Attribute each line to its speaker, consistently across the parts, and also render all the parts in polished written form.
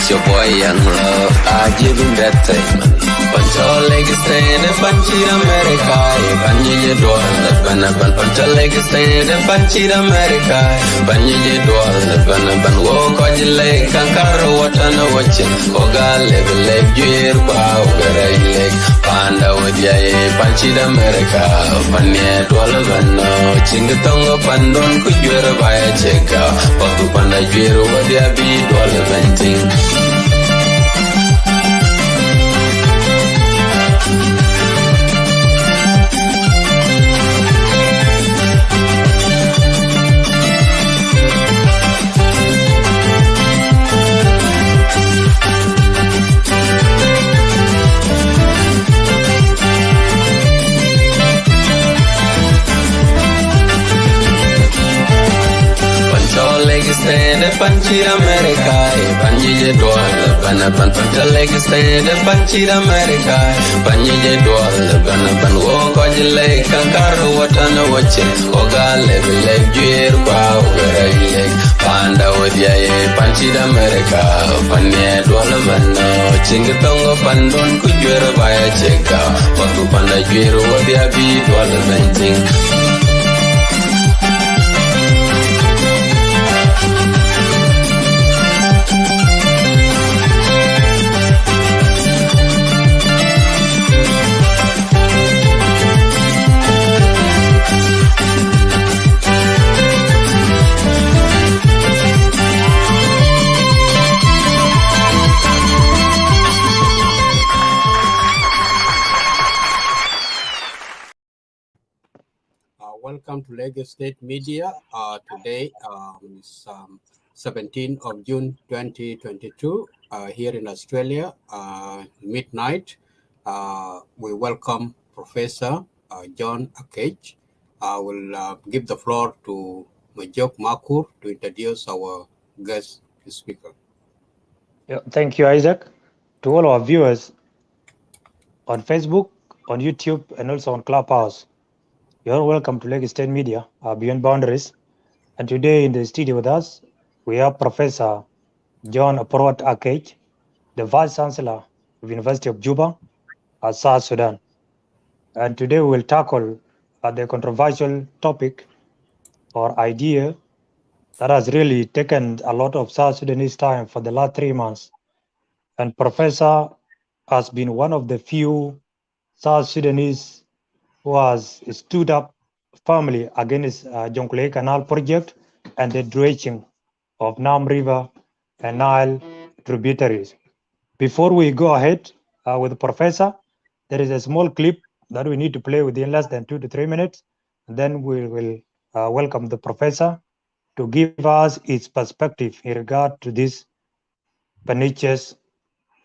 Speaker 1: It's your boy Young Love, I give him that thing. Pancho leg stand and punchy America. Banyi dwal pancho leg stand and punchy America. Banyi dwal ban walk on your leg. Kankaro watana watching. Oga leg gear pow garay leg. Panda with ya punchy America. Banyi dwal bano chingatongo pandon kujwera baya cheka. Paku panda jwero wadia bi dwal venting. Stand and punchy America, Banyi dwal, pancho leg stand and punchy America, Banyi dwal, ban walk on your leg, Kankaro watana watching, Oga leg gear pow garay leg, Panda with ya punchy America, Banyi dwal bano, chingatongo pandon kujwera baya cheka, Paku panda jwero wadia bi dwal venting.
Speaker 2: Welcome to Lagos State Media. Today is 17th of June 2022 here in Australia, midnight. We welcome Professor John Akec. I will give the floor to Majok Makur to introduce our guest speaker.
Speaker 3: Yeah, thank you, Isaac. To all our viewers on Facebook, on YouTube, and also on Clubhouse, you're welcome to Lagos State Media, Beyond Boundaries. And today in the studio with us, we have Professor John Apuruot Akec, the Vice-Chancellor of University of Juba, South Sudan. And today we will tackle the controversial topic or idea that has really taken a lot of South Sudanese time for the last 3 months. And Professor has been one of the few South Sudanese who has stood up firmly against Jonglei Canal project and the dredging of Nam River and Nile tributaries. Before we go ahead with the professor, there is a small clip that we need to play within less than 2 to 3 minutes. And then we will welcome the professor to give us its perspective in regard to this pernicious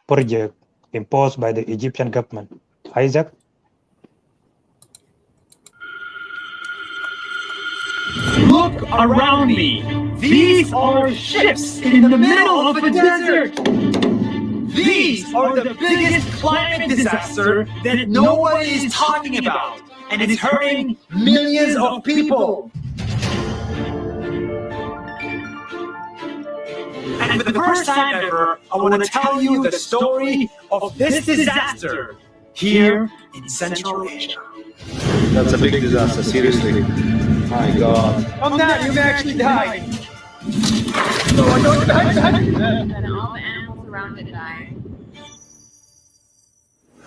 Speaker 3: project imposed by the Egyptian government. Isaac?
Speaker 4: Look around me. These are ships in the middle of a desert. These are the biggest climate disaster that no one is talking about, and it's hurting millions of people. And for the first time ever, I want to tell you the story of this disaster here in Central Asia.
Speaker 5: That's a big disaster, seriously. My God.
Speaker 4: From that, you've actually died. No, I don't die.
Speaker 6: And all the animals around it died.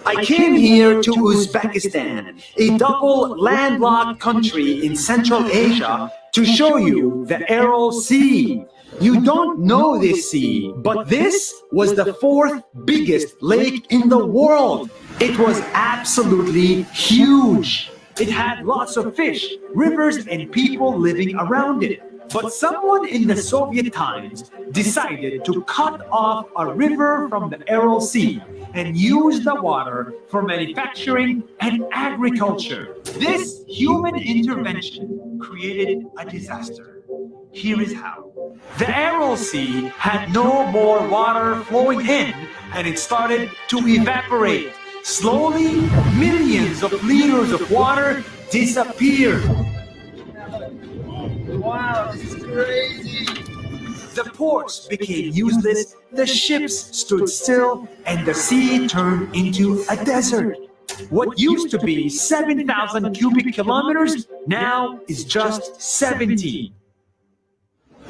Speaker 4: I came here to Uzbekistan, a double landlocked country in Central Asia, to show you the Aral Sea. You don't know this sea, but this was the 4th biggest lake in the world. It was absolutely huge. It had lots of fish, rivers, and people living around it. But someone in the Soviet times decided to cut off a river from the Aral Sea and use the water for manufacturing and agriculture. This human intervention created a disaster. Here is how. The Aral Sea had no more water flowing in, and it started to evaporate. Slowly, millions of liters of water disappeared.
Speaker 5: Wow, this is crazy.
Speaker 4: The ports became useless, the ships stood still, and the sea turned into a desert. What used to be 7,000 cubic kilometers now is just 70.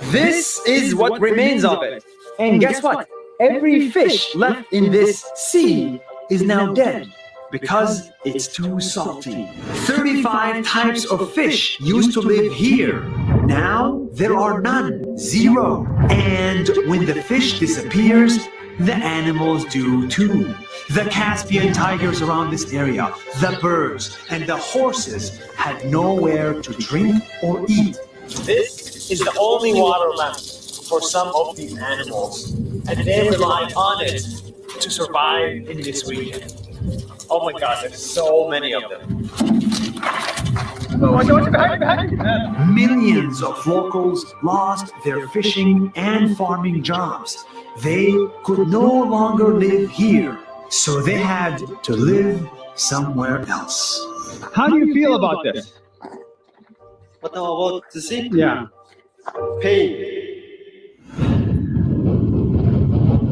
Speaker 4: This is what remains of it. And guess what? Every fish left in this sea is now dead because it's too salty. 35 types of fish used to live here. Now there are none, 0. And when the fish disappears, the animals do too. The Caspian tigers around this area, the birds, and the horses had nowhere to drink or eat.
Speaker 7: This is the only water left for some of these animals, and they rely on it to survive in this region. Oh my God, there's so many of them.
Speaker 4: Millions of locals lost their fishing and farming jobs. They could no longer live here, so they had to live somewhere else.
Speaker 5: How do you feel about this?
Speaker 7: What about the sea?
Speaker 5: Yeah.
Speaker 7: Pain.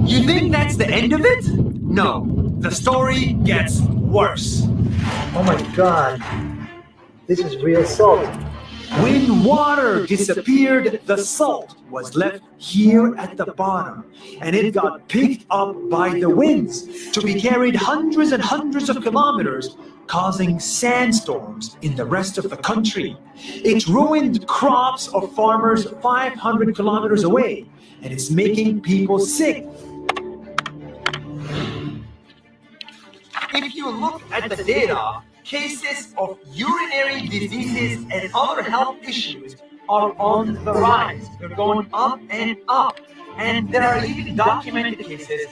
Speaker 4: You think that's the end of it? No, the story gets worse.
Speaker 7: Oh my God, this is real salt.
Speaker 4: When water disappeared, the salt was left here at the bottom, and it got picked up by the winds to be carried hundreds and hundreds of kilometers, causing sandstorms in the rest of the country. It ruined crops of farmers 500 kilometers away, and it's making people sick. If you look at the data, cases of urinary diseases and other health issues are on the rise. They're going up and up. And there are even documented cases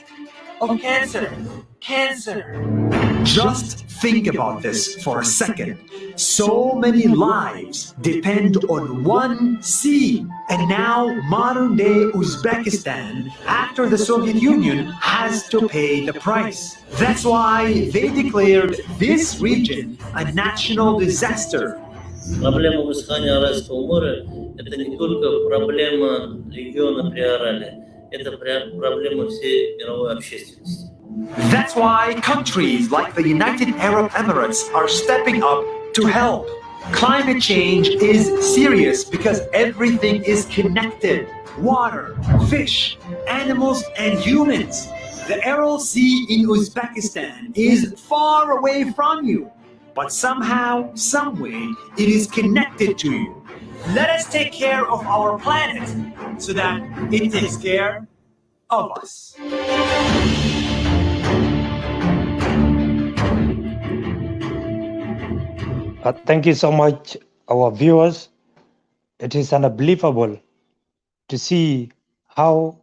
Speaker 4: of cancer. Just think about this for a second. So many lives depend on one sea. And now modern-day Uzbekistan, after the Soviet Union, has to pay the price. That's why they declared this region a national disaster.
Speaker 8: Проблема высыхания Аральского моря – это не только проблема региона Приорале, это проблема всей мировой общественности.
Speaker 4: That's why countries like the United Arab Emirates are stepping up to help. Climate change is serious because everything is connected. Water, fish, animals, and humans. The Aral Sea in Uzbekistan is far away from you, but somehow, someway, it is connected to you. Let us take care of our planet so that it takes care of us.
Speaker 3: Thank you so much, our viewers. It is unbelievable to see how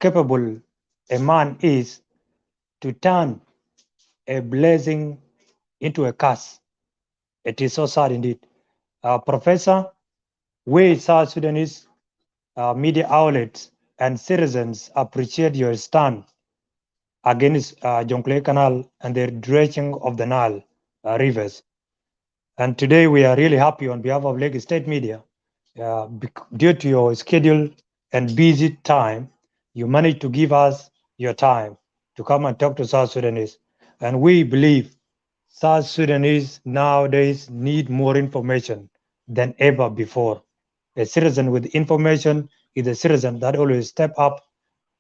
Speaker 3: capable a man is to turn a blessing into a curse. It is so sad indeed. Professor, we South Sudanese media outlets and citizens appreciate your stand against Jonglei Canal and the dredging of the Nile rivers. And today we are really happy on behalf of Lagos State Media. Due to your schedule and busy time, you managed to give us your time to come and talk to South Sudanese. And we believe South Sudanese nowadays need more information than ever before. A citizen with information is a citizen that always step up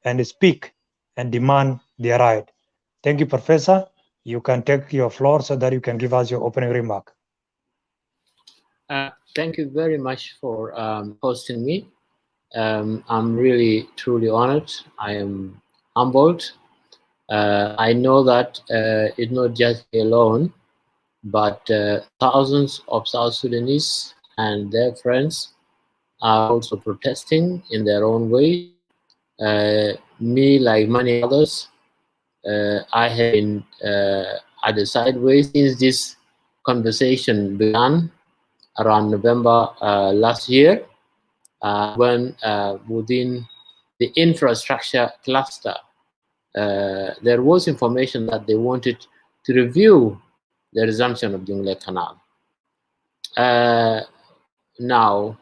Speaker 3: and speak and demand their right. Thank you, Professor. You can take your floor so that you can give us your opening remark.
Speaker 9: Thank you very much for hosting me. I'm really, truly honored. I am humbled. I know that it's not just me alone, but thousands of South Sudanese and their friends are also protesting in their own way. Me, like many others, I have been at the sideways since this conversation began around November last year, when within the infrastructure cluster, there was information that they wanted to review the resumption of Jonglei Canal. Now,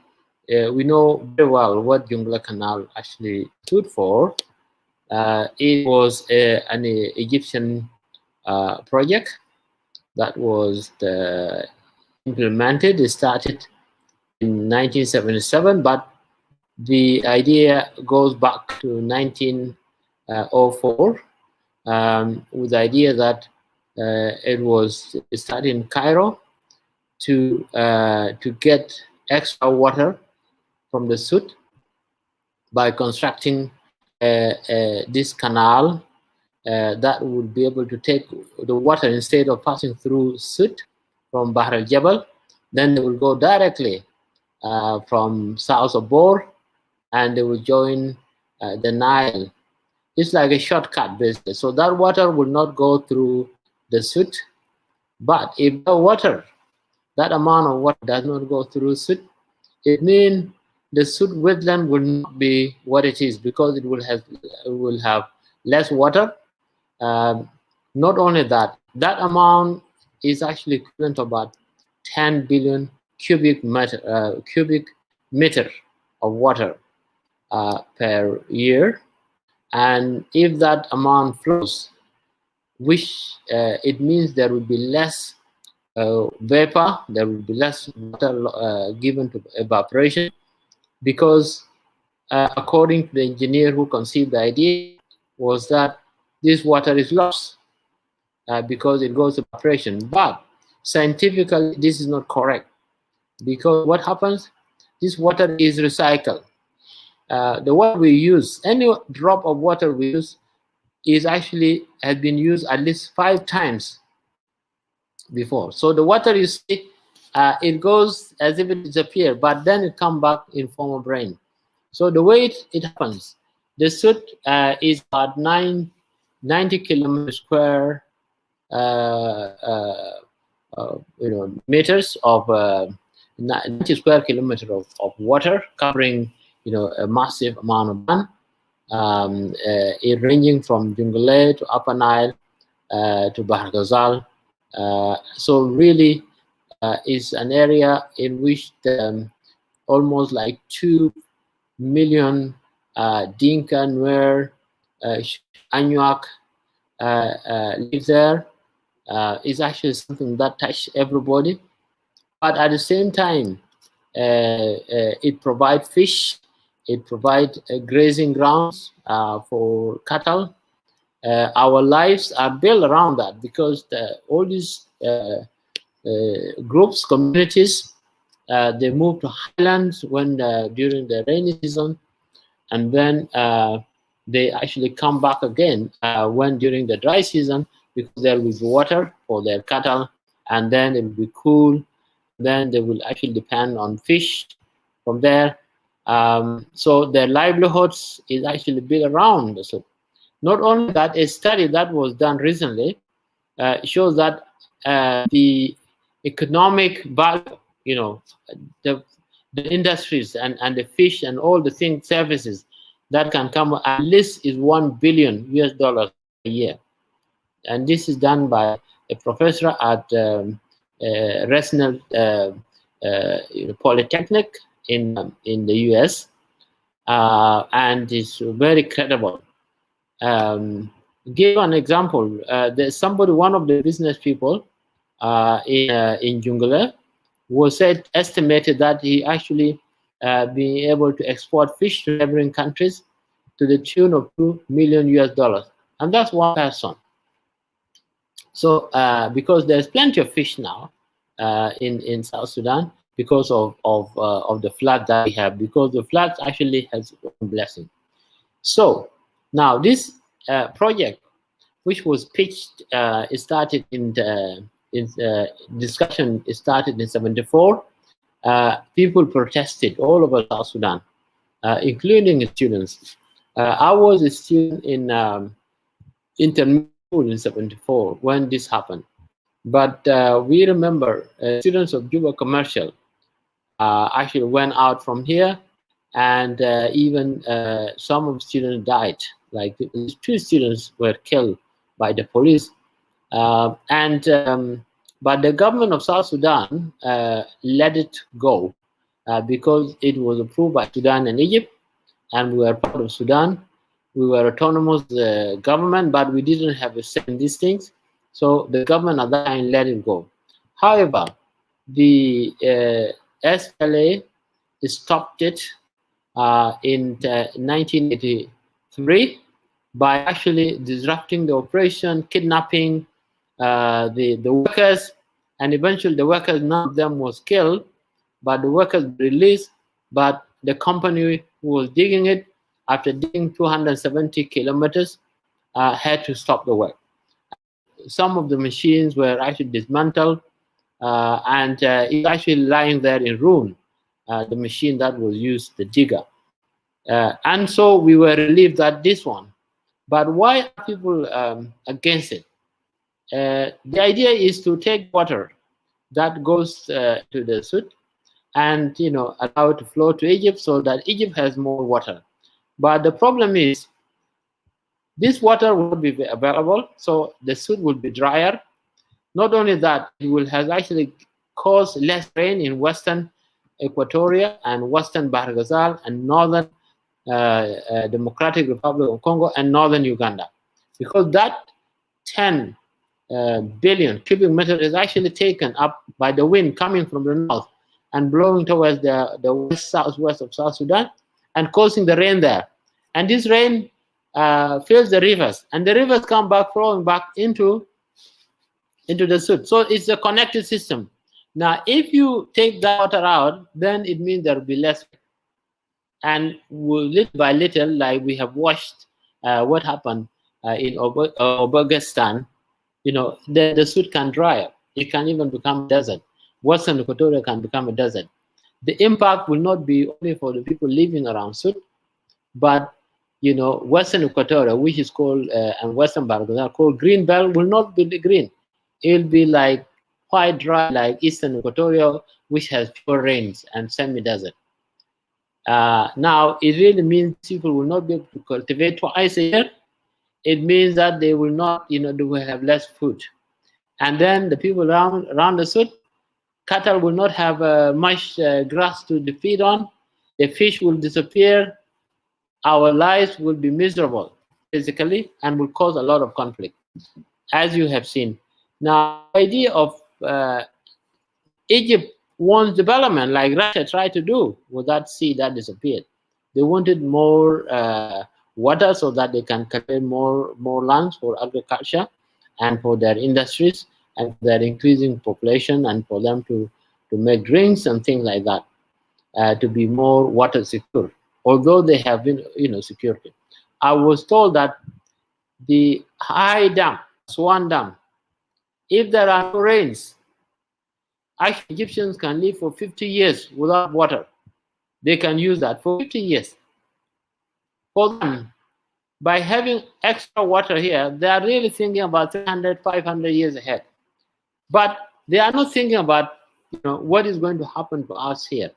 Speaker 9: we know very well what Jonglei Canal actually stood for. It was an Egyptian project that was implemented. It started in 1977, but the idea goes back to 1904 with the idea that it was started in Cairo to get extra water from the Sud by constructing this canal that would be able to take the water instead of passing through Sud from Bahr al Jabal. Then they will go directly from south of Bor, and they will join the Nile. It's like a shortcut, basically. So that water will not go through the Sud. But if the water, that amount of water does not go through Sud, it means the Sud wetland will not be what it is, because it will have less water. Not only that, that amount is actually equivalent to about 10 billion cubic meter of water per year. And if that amount flows, which it means there will be less vapor, there will be less water given to evaporation, because according to the engineer who conceived the idea, was that this water is lost because it goes to evaporation. But scientifically, this is not correct, because what happens, this water is recycled. The water we use, any drop of water we use, has been used at least 5 times before. So the water, you see, it goes as if it disappears, but then it comes back in form of rain. So the way it happens, the Sud is about 90 kilometers square meters of 90 square kilometers of water, covering a massive amount of land, it ranging from Jonglei to Upper Nile to Bahr Ghazal. So really is an area in which almost like 2 million Dinka, Nuer, Anuak live there. Is actually something that touches everybody. But at the same time, it provides fish, it provides grazing grounds for cattle. Our lives are built around that, because all these groups, communities, they move to highlands when during the rainy season, and then they actually come back again when during the dry season, because there will be water for their cattle, and then it will be cool. Then they will actually depend on fish from there. So their livelihoods is actually built around the Sud. Not only that, a study that was done recently shows that the economic value, the industries and the fish and all the things, services that can come at least is $1 billion a year. And this is done by a professor at Resnel Polytechnic in the US, and it's very credible. Give an example. There's somebody, one of the business people in Jonglei, was estimated that he actually being able to export fish to neighboring countries to the tune of $2 million, and that's one person. So because there's plenty of fish now in South Sudan, because of the flood that we have, because the flood actually has one blessing. So now this project, which was pitched, it started discussion started in '74. People protested all over South Sudan, including students. I was a student in intermediate school in '74 when this happened. But we remember students of Juba Commercial actually went out from here, and even some of the students died. Like 2 students were killed by the police. But the government of South Sudan let it go. because it was approved by Sudan and Egypt, and we were part of Sudan. We were autonomous government, but we didn't have a say in these things. So the government at that time let it go. However, the SPLA stopped it in 1983 by actually disrupting the operation, kidnapping the workers, and eventually the workers, none of them was killed, but the workers released, but the company who was digging it, after digging 270 kilometers, had to stop the work. Some of the machines were actually dismantled, and it's actually lying there in ruin, the machine that was used, the digger. And so we were relieved that this one. But why are people against it? The idea is to take water that goes to the Sud and allow it to flow to Egypt so that Egypt has more water. But the problem is this water will be available, so the Sud will be drier. Not only that, it will has actually caused less rain in Western Equatoria and Western Bahr Ghazal and Northern Democratic Republic of Congo and Northern Uganda, because that 10 billion cubic meters is actually taken up by the wind coming from the north and blowing towards the west southwest of South Sudan and causing the rain there. And this rain fills the rivers, and the rivers come back, flowing back into the Sud. So it's a connected system. Now, if you take that water out, then it means there will be less. And little by little, like we have watched what happened in Obergestan, the Sud can dry up. It can even become a desert. Western Equatoria can become a desert. The impact will not be only for the people living around Sud, but Western Equatoria, which is called and Western Bahr Ghazal, called green belt, will not be green. It will be like quite dry, like Eastern Equatoria, which has pure rains and semi-desert. Now, it really means people will not be able to cultivate twice a year. It means that they will not, they will have less food. And then the people around the Sud, cattle will not have much grass to feed on. The fish will disappear. Our lives will be miserable physically and will cause a lot of conflict, as you have seen. Now, the idea of Egypt wants development like Russia tried to do with that sea that disappeared. They wanted more water so that they can cultivate more lands for agriculture and for their industries and for their increasing population and for them to make drinks and things like that, to be more water secure, although they have been, security. I was told that the high dam, Swan Dam, if there are no rains, actually Egyptians can live for 50 years without water. They can use that for 50 years. For them, by having extra water here, they are really thinking about 300, 500 years ahead. But they are not thinking about what is going to happen to us here.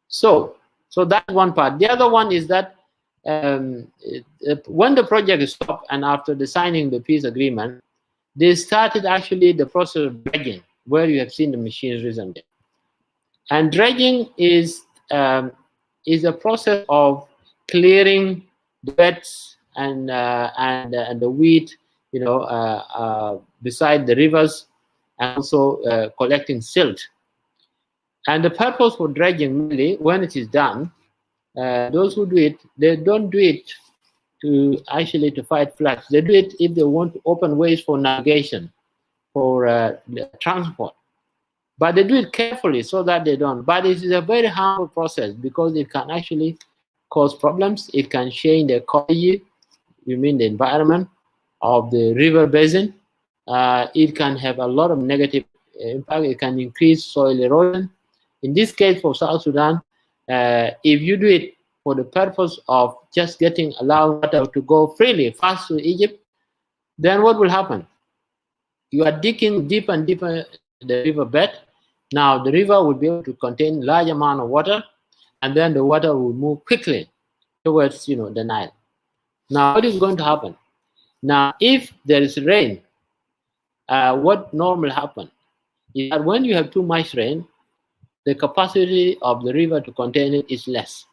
Speaker 9: So that's one part. The other one is that when the project is stopped and after the signing the peace agreement, they started actually the process of dredging, where you have seen the machines recently. And dredging is a process of clearing the beds and the wheat, beside the rivers, and also collecting silt. And the purpose for dredging, mainly, when it is done, those who do it, they don't do it to fight floods. They do it if they want to open ways for navigation, for transport. But they do it carefully so that they don't. But it is a very harmful process because it can actually cause problems. It can change the ecology, the environment of the river basin. It can have a lot of negative impact. It can increase soil erosion. In this case, for South Sudan, if you do it for the purpose of just allowing water to go freely, fast to Egypt, then what will happen? You are digging deeper and deeper the river bed. Now the river will be able to contain large amount of water, and then the water will move quickly towards the Nile. Now what is going to happen? Now if there is rain, what normally happens is that when you have too much rain, the capacity of the river to contain it is less.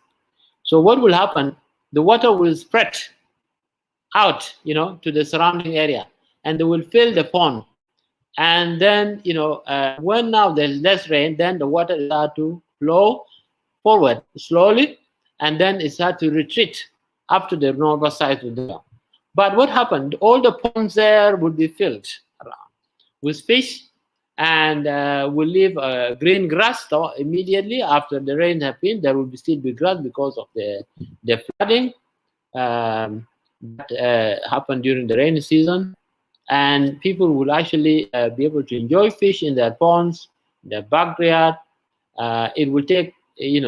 Speaker 9: So what will happen? The water will spread out, to the surrounding area, and they will fill the pond. And then, when now there's less rain, then the water starts to flow forward slowly, and then it starts to retreat up to the northern side of the river. But what happened? All the ponds there would be filled around with fish, and will leave green grass. So immediately after the rain has been, there will still be grass because of the flooding that happened during the rainy season. And people will actually be able to enjoy fish in their ponds, their backyard. It will take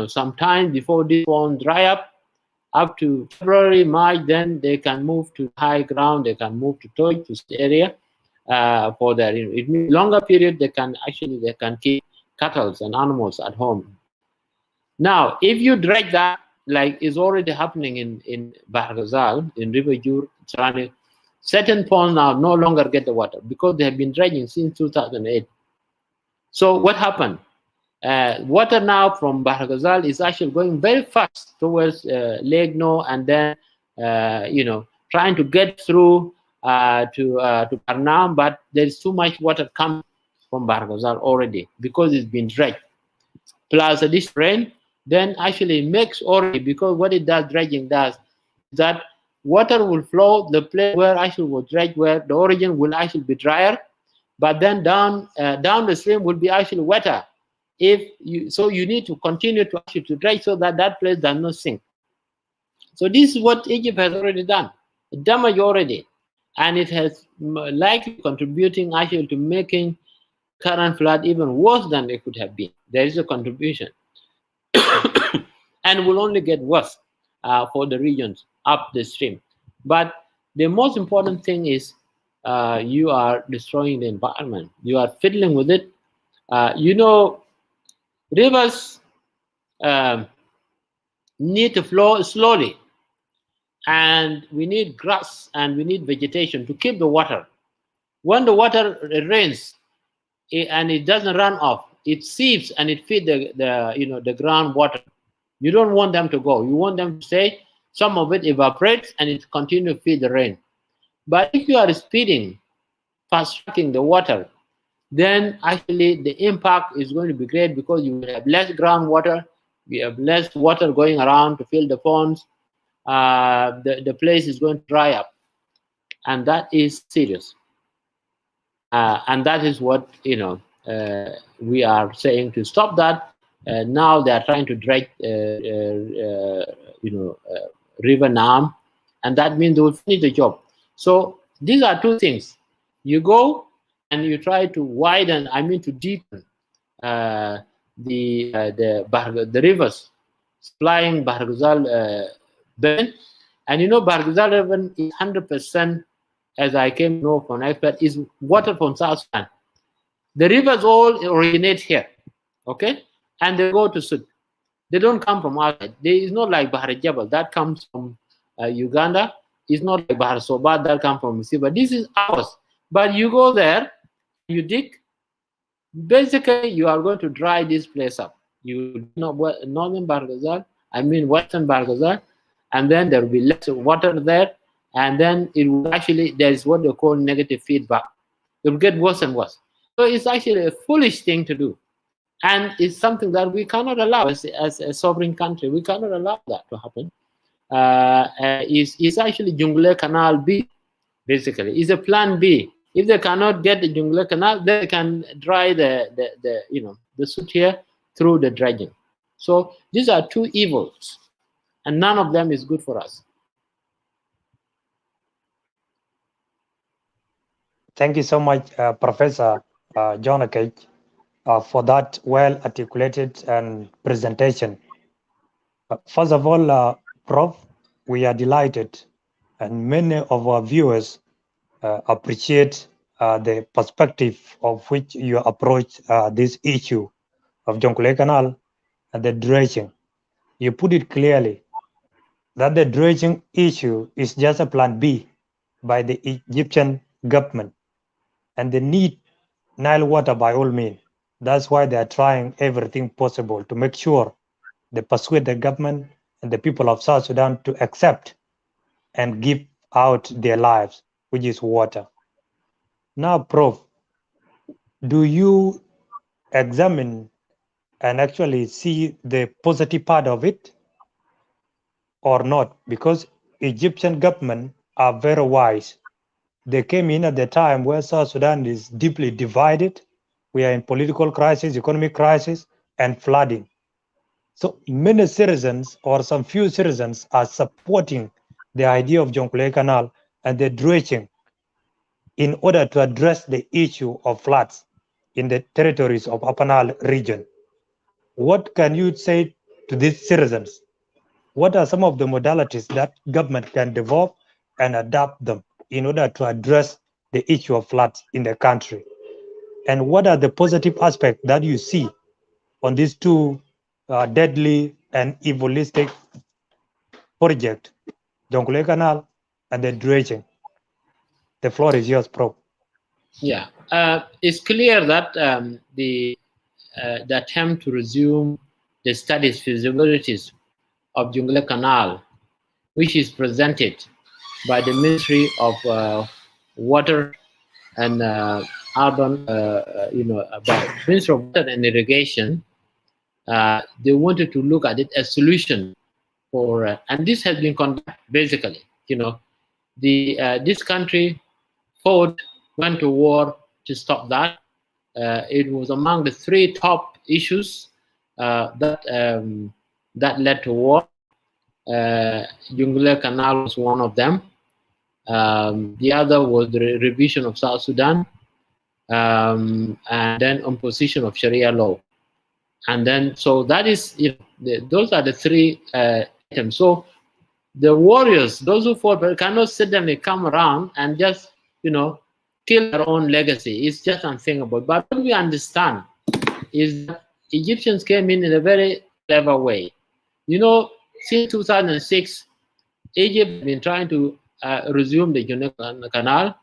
Speaker 9: some time before this pond dry up to February, March. Then they can move to high ground. They can move to the area for that. It means longer period. They can keep cattle and animals at home. Now, if you dredge that, like is already happening in Bahr Ghazal, in River Jur, surrounding. Certain ponds now no longer get the water because they have been dredging since 2008. So what happened? Water now from Bahr Ghazal is actually going very fast towards Lake No, and then trying to get through to Parnam, but there's too much water coming from Bahr Ghazal already because it's been dredged. Plus this rain then actually makes already, because what it does, dredging does, that water will flow the place where actually was dredged, where the origin will actually be drier, but then down the stream will be actually wetter. So you need to continue to actually to dredge so that place does not sink. So this is what Egypt has already done, damage already, and it has likely contributing actually to making current flood even worse than it could have been. There is a contribution, and will only get worse for the regions up the stream. But the most important thing is you are destroying the environment. You are fiddling with it. Rivers need to flow slowly, and we need grass and we need vegetation to keep the water. When the water rains and it doesn't run off, it seeps and it feeds the groundwater. You don't want them to go. You want them to stay. Some of it evaporates and it continues to feed the rain. But if you are speeding, fast-tracking the water, then actually the impact is going to be great because you will have less groundwater, you have less water going around to fill the ponds. The place is going to dry up, and that is serious. And that is what we are saying to stop that. Now they are trying to dredge River Nam, and that means they will finish the job. So these are two things. You go and you try to widen, to deepen the rivers supplying Bahr Ghazal basin. And Bahr Ghazal River is 100%, as I came to know from expert, is water from South Sudan. The rivers all originate here, okay? And they go to Sud. They don't come from outside. It's not like Bahr Jabal that comes from Uganda. It's not like Bahr Sobat that comes from Misiba. This is ours. But you go there, you dig. Basically, you are going to dry this place up. You know, northern Bahr Ghazal, western Bahr Ghazal, and then there will be less water there, and then it will actually, there is what they call negative feedback. It will get worse and worse. So it's actually a foolish thing to do. And it's something that we cannot allow as a sovereign country. We cannot allow that to happen. It's actually Jonglei Canal B, basically. It's a plan B. If they cannot get the Jonglei Canal, they can dry the Sud here through the dredging. So these are two evils, and none of them is good for us.
Speaker 3: Thank you so much, Professor John Akec, for that well-articulated and presentation. First of all, Prof, we are delighted, and many of our viewers appreciate the perspective of which you approach this issue of Jonglei Canal and the dredging. You put it clearly that the dredging issue is just a plan B by the Egyptian government, and they need Nile water by all means. That's why they are trying everything possible to make sure they persuade the government and the people of South Sudan to accept and give out their lives, which is water. Now, Prof, do you examine and actually see the positive part of it or not? Because Egyptian government are very wise. They came in at the time where South Sudan is deeply divided. We are in political crisis, economic crisis, and flooding. So many citizens or some few citizens are supporting the idea of Jonglei Canal and the dredging in order to address the issue of floods in the territories of Upper Nile region. What can you say to these citizens? What are some of the modalities that government can develop and adapt them in order to address the issue of floods in the country? And what are the positive aspects that you see on these two deadly and evilistic projects, Jonglei Canal and the dredging? The floor is yours, Prof.
Speaker 9: Yeah, it's clear that the attempt to resume the studies feasibilities of Jonglei Canal, which is presented by the Ministry of Water and Urban, by Ministry of Water and Irrigation, they wanted to look at it as solution for, and this has been conducted basically. This country went to war to stop that. It was among the three top issues that led to war. Jonglei Canal was one of them. The other was the revision of South Sudan, and then imposition of Sharia law. And then, so that is, those are the three items. So the warriors, those who fought, cannot suddenly come around and just, kill their own legacy. It's just unthinkable. But what we understand is that Egyptians came in a very clever way. Since 2006, Egypt has been trying to resume the Jonglei Canal,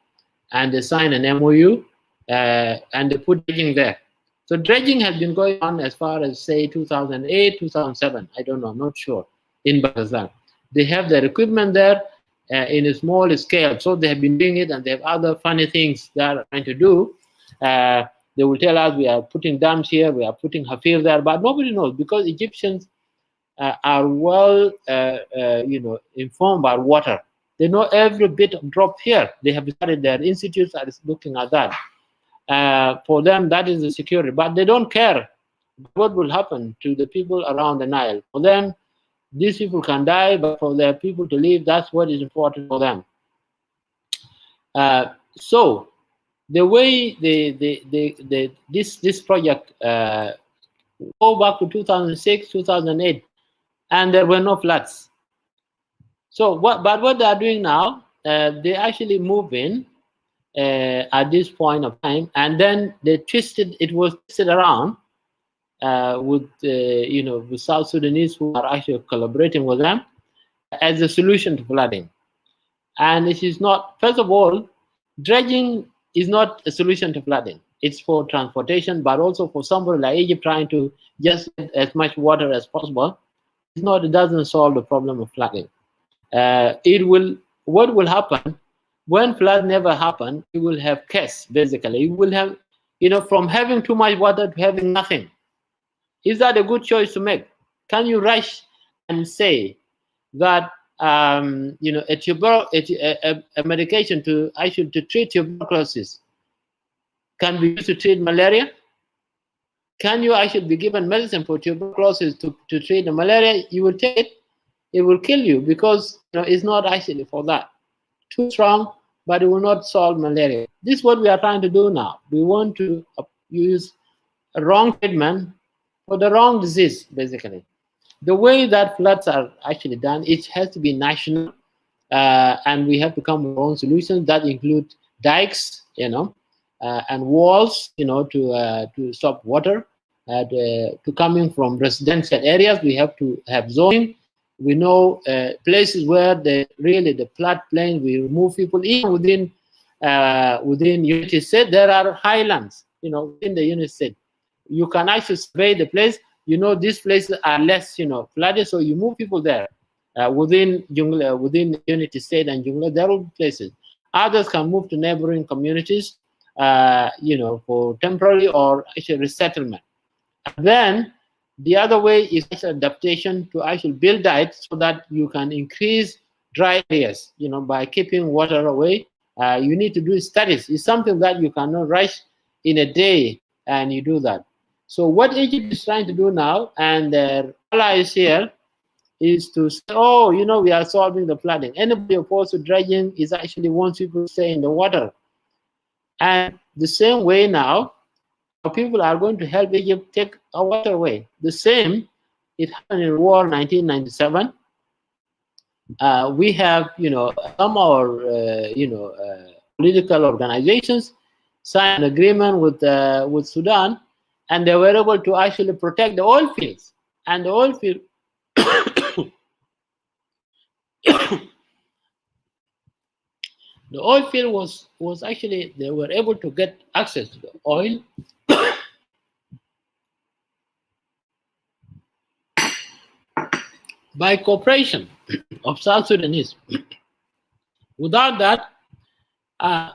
Speaker 9: and they signed an MOU, and they put dredging there. So dredging has been going on as far as, say, 2008, 2007. I don't know, I'm not sure, in Pakistan. They have their equipment there in a small scale. So they have been doing it, and they have other funny things they are trying to do. They will tell us we are putting dams here, we are putting Hafir there, but nobody knows, because Egyptians are well, informed about water. They know every bit of drop here. They have started their institutes are looking at that. For them, that is the security, but they don't care what will happen to the people around the Nile. For them, these people can die, but for their people to live, that's what is important for them. So the way this project go back to 2006, 2008, and there were no floods. So what they are doing now, they actually move in at this point of time, and then they it was twisted around with South Sudanese who are actually collaborating with them as a solution to flooding. And it is not, first of all, dredging is not a solution to flooding. It's for transportation, but also for somebody like Egypt trying to just get as much water as possible. It doesn't solve the problem of flooding. What will happen when flood never happen? You will have chaos, basically. You will have, from having too much water to having nothing. Is that a good choice to make? Can you rush and say that a medication to treat tuberculosis can be used to treat malaria? Can you actually be given medicine for tuberculosis to treat the malaria? You will take it, it will kill you, because it's not actually for that. Too strong, but it will not solve malaria. This is what we are trying to do now. We want to use a wrong treatment for the wrong disease, basically. The way that floods are actually done, it has to be national, and we have to come with our own solutions that include dikes, and walls, to stop water. To coming from residential areas, we have to have zoning. We know places where the floodplain, we remove people. Even within Unity State, there are highlands, within the Unity State. You can actually survey the place. These places are less, flooded, so you move people there. Within Jonglei, within Unity State and Jonglei, there will be places. Others can move to neighboring communities, for temporary or actually resettlement. And then the other way is actually adaptation to actually build diet so that you can increase dry areas, by keeping water away. You need to do studies. It's something that you cannot rush in a day, and you do that. So what Egypt is trying to do now, and their allies here, is to say, oh, we are solving the flooding. Anybody opposed to dredging is actually wants people to stay in the water. And the same way now, people are going to help Egypt take our water away. The same, it happened in war 1997. We have, some of our, political organizations signed an agreement with Sudan, and they were able to actually protect the oil fields. And the oil field, the oil field was actually, they were able to get access to the oil by cooperation of South Sudanese. Without that,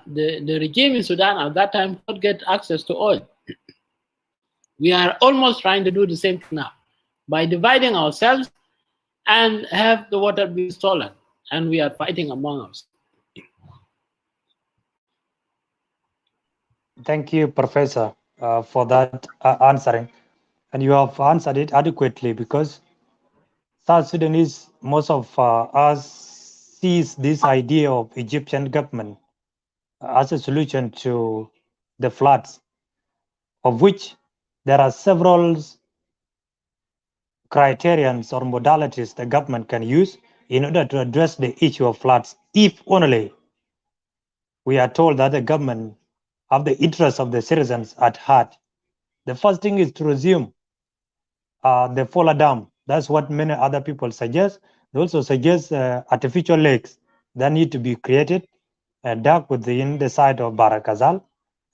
Speaker 9: the regime in Sudan at that time could not get access to oil. We are almost trying to do the same thing now by dividing ourselves and have the water being stolen, and we are fighting among us.
Speaker 3: Thank you, Professor, for that answering. And you have answered it adequately, because South Sudanese, most of us sees this idea of Egyptian government as a solution to the floods, of which there are several criterions or modalities the government can use in order to address the issue of floods, if only we are told that the government have the interests of the citizens at heart. The first thing is to resume the Fola Dam. That's what many other people suggest. They also suggest artificial lakes that need to be created and dug within the side of Barakazal,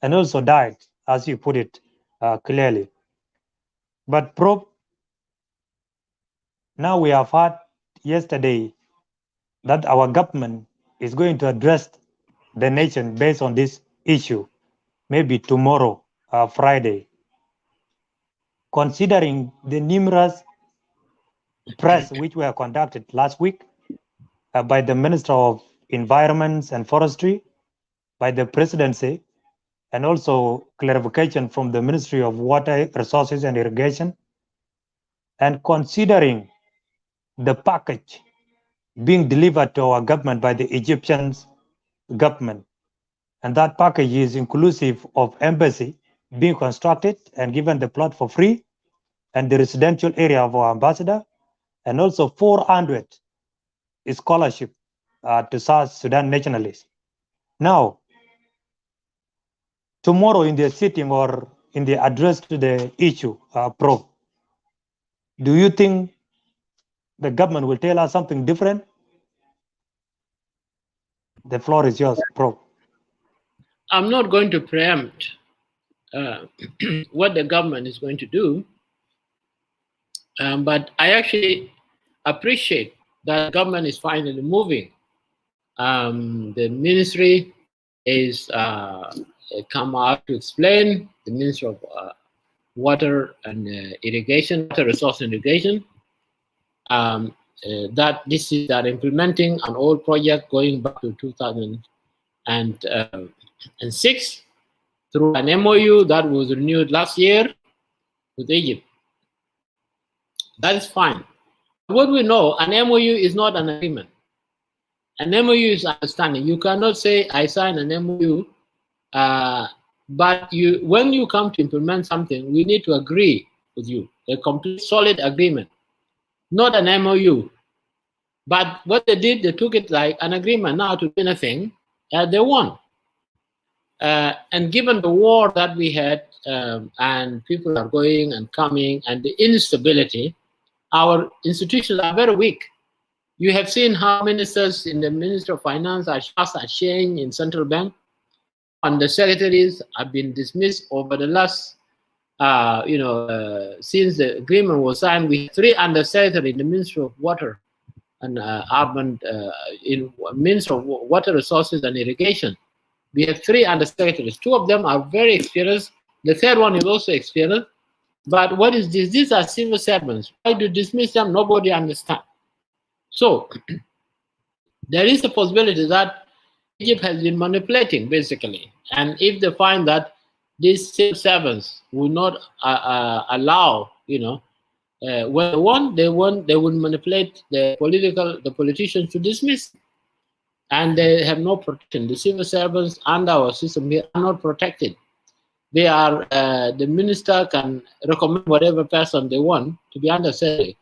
Speaker 3: and also diet, as you put it clearly. But Prof, now we have heard yesterday that our government is going to address the nation based on this issue, maybe tomorrow, Friday. Considering the numerous press which were conducted last week by the Minister of Environment and Forestry, by the Presidency, and also clarification from the Ministry of Water Resources and Irrigation, and considering the package being delivered to our government by the Egyptian government, and that package is inclusive of embassy being constructed and given the plot for free, and the residential area of our ambassador, and also 400 scholarship to South Sudan nationalists. Now, tomorrow in the sitting or in the address to the issue, Prof, do you think the government will tell us something different? The floor is yours, Prof.
Speaker 9: I'm not going to preempt what the government is going to do, but I actually appreciate that the government is finally moving. The ministry is come out to explain, the Ministry of Water and Irrigation, Water Resource and Irrigation, that this is that implementing an old project going back to 2006 through an MOU that was renewed last year with Egypt. That is fine. What we know, an MOU is not an agreement. An MOU is understanding. You cannot say, I signed an MOU, but when you come to implement something, we need to agree with you, a complete solid agreement, not an MOU. But what they did, they took it like an agreement now to do anything, they won. And given the war that we had, and people are going and coming, and the instability, our institutions are very weak. You have seen how ministers in the Ministry of Finance are changed in central bank, and the secretaries have been dismissed over the last since the agreement was signed, we have 3 undersecretaries in the Ministry of Water and Urban, in Ministry of Water Resources and Irrigation. We have 3 undersecretaries. 2 of them are very experienced. The third one is also experienced. But what is this? These are civil servants. Why do you dismiss them? Nobody understands. So there is a possibility that Egypt has been manipulating, basically. And if they find that these civil servants will not allow, when they want, they will manipulate the politicians to dismiss. And they have no protection. The civil servants under our system here are not protected. They are, the minister can recommend whatever person they want to be undersecretary.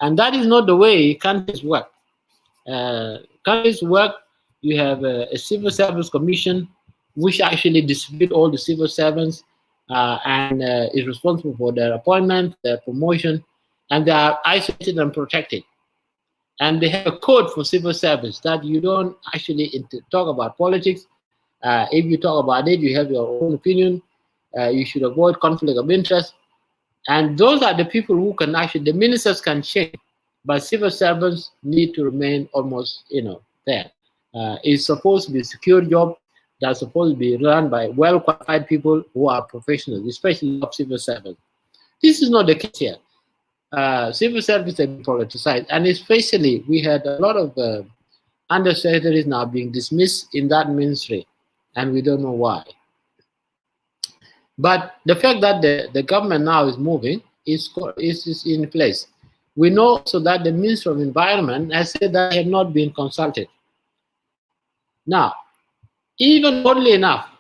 Speaker 9: And that is not the way countries work. Countries work, you have a civil service commission which actually distribute all the civil servants and is responsible for their appointment, their promotion, and they are isolated and protected. And they have a code for civil service that you don't actually talk about politics. If you talk about it, you have your own opinion. You should avoid conflict of interest. And those are the people who can actually, the ministers can change, but civil servants need to remain almost, there. It's supposed to be a secure job that's supposed to be run by well-qualified people who are professionals, especially civil servants. This is not the case here. Civil service has been politicized, and especially we had a lot of undersecretaries now being dismissed in that ministry, and we don't know why. But the fact that the government now is moving is in place. We know also that the Minister of Environment has said that they have not been consulted. Now, even oddly enough,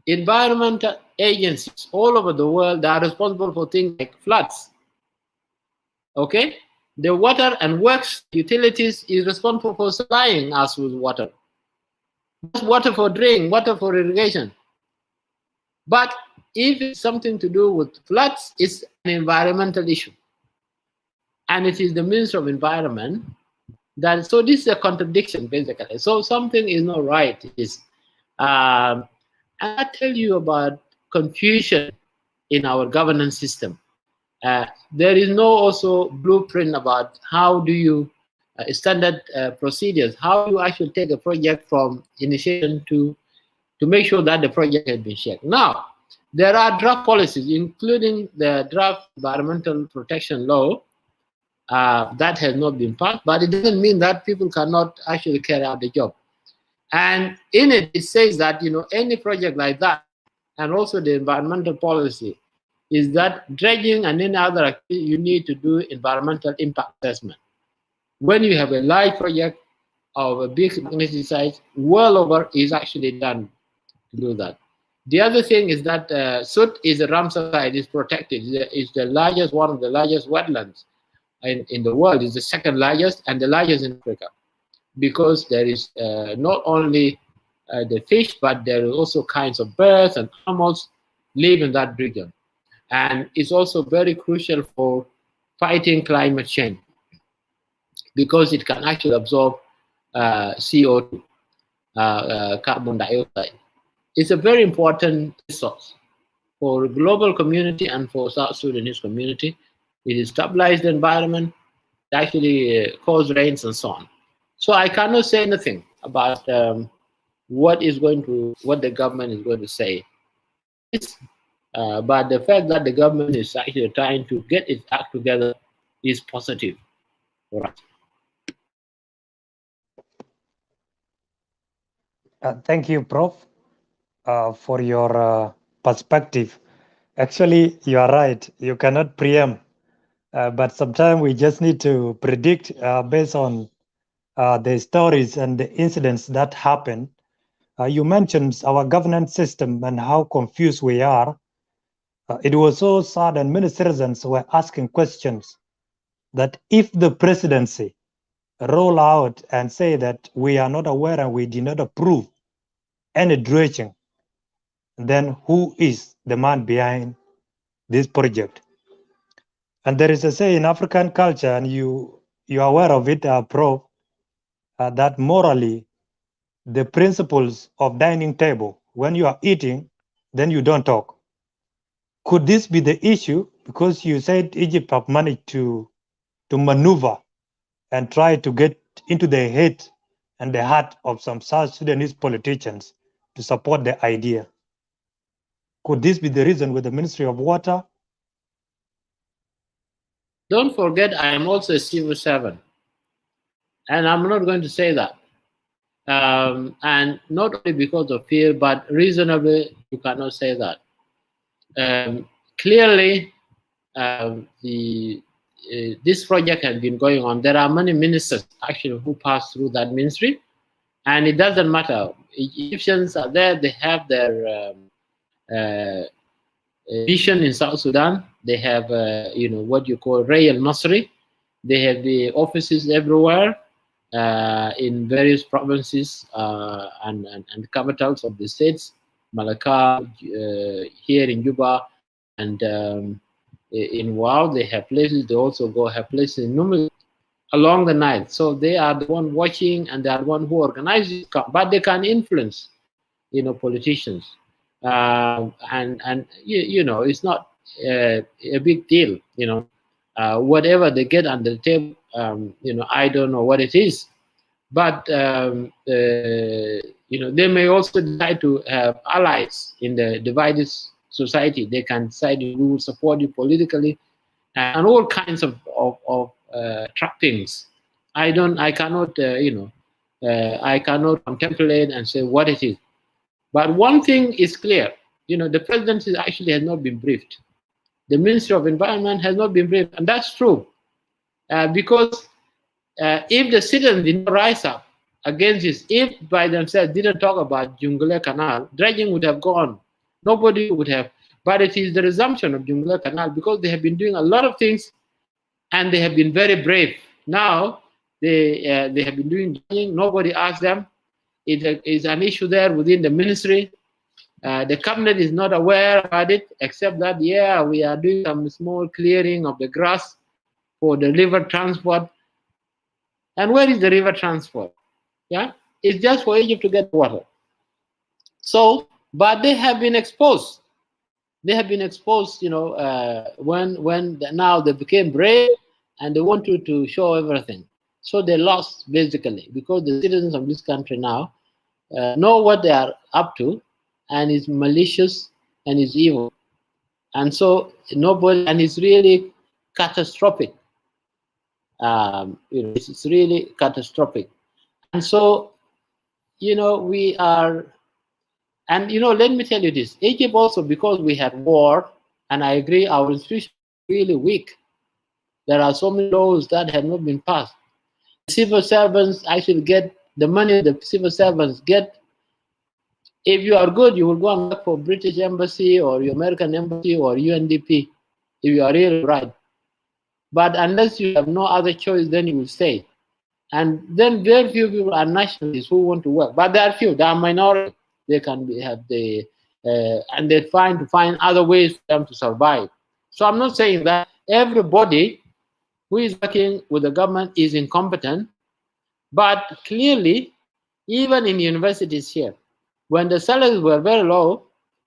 Speaker 9: environmental agencies all over the world that are responsible for things like floods. Okay? The water and works utilities is responsible for supplying us with water. That's water for drink, water for irrigation. But if it's something to do with floods, it's an environmental issue. And it is the Minister of Environment that, so this is a contradiction, basically. So something is not right. And I tell you about confusion in our governance system. There is no also blueprint about how do you standard procedures, how you actually take a project from initiation to make sure that the project has been checked. Now, there are draft policies, including the draft environmental protection law that has not been passed, but it doesn't mean that people cannot actually carry out the job. And in it, it says that, any project like that, and also the environmental policy, is that dredging and any other activity, you need to do environmental impact assessment. When you have a large project of a big magnitude size, well over is actually done to do that. The other thing is that Sut is a Ramsar site, is protected. It's the largest, one of the largest wetlands in the world. It's the second largest and the largest in Africa, because there is not only the fish, but there are also kinds of birds and animals live in that region. And it's also very crucial for fighting climate change, because it can actually absorb CO2, carbon dioxide. It's a very important resource for the global community and for South Sudanese community. It stabilizes the environment, it actually causes rains and so on. So I cannot say anything about what the government is going to say. But the fact that the government is actually trying to get its act together is positive for us.
Speaker 3: Thank you, Prof, for your perspective. Actually, you are right. You cannot preempt, but sometimes we just need to predict based on the stories and the incidents that happen. You mentioned our governance system and how confused we are. It was so sad, and many citizens were asking questions that if the presidency roll out and say that we are not aware and we did not approve any dredging, then who is the man behind this project? And there is a say in African culture, and you are aware of it, Prof, that morally, the principles of dining table, when you are eating, then you don't talk. Could this be the issue? Because you said Egypt have managed to maneuver and try to get into the head and the heart of some South Sudanese politicians to support the idea. Could this be the reason with the Ministry of Water?
Speaker 9: Don't forget, I am also a civil servant. And I'm not going to say that. And not only because of fear, but reasonably, you cannot say that. Clearly, this project has been going on. There are many ministers actually who pass through that ministry, and it doesn't matter. Egyptians are there; they have their mission in South Sudan. They have, what you call Royal Nursery. They have the offices everywhere in various provinces and capitals of the states. Malakal, here in Juba, and in Wow, they have places. They also have places in Numil along the Nile. So they are the one watching, and they are the one who organizes. But they can influence, politicians, and it's not a big deal. Whatever they get under the table, I don't know what it is, but they may also decide to have allies in the divided society. They can decide who will support you politically, and all kinds of trappings. I cannot contemplate and say what it is. But one thing is clear, the presidency actually has not been briefed. The Ministry of Environment has not been briefed, and that's true. Because if the citizens did not rise up against this, if by themselves didn't talk about Jonglei Canal, dredging would have gone. Nobody would have. But it is the resumption of Jonglei Canal, because they have been doing a lot of things, and they have been very brave. Now they have been doing dredging. Nobody asked them. It is an issue there within the ministry. The cabinet is not aware about it, except that, we are doing some small clearing of the grass for the river transport. And where is the river transport? Yeah, it's just for Egypt to get water. So, but they have been exposed. They have been exposed, when now they became brave and they wanted to show everything. So they lost, basically, because the citizens of this country now know what they are up to, and it's malicious and it's evil. And so and it's really catastrophic. It's really catastrophic. And so, we are, and let me tell you this, Egypt also, because we had war, and I agree, our institutions are really weak. There are so many laws that have not been passed. Civil servants actually get the money the civil servants get. If you are good, you will go and work for British Embassy or your American Embassy or UNDP, if you are really right. But unless you have no other choice, then you will stay. And then very few people are nationalists who want to work. But there are few, they are minority. They can and they find other ways for them to survive. So I'm not saying that everybody who is working with the government is incompetent, but clearly, even in universities here, when the salaries were very low,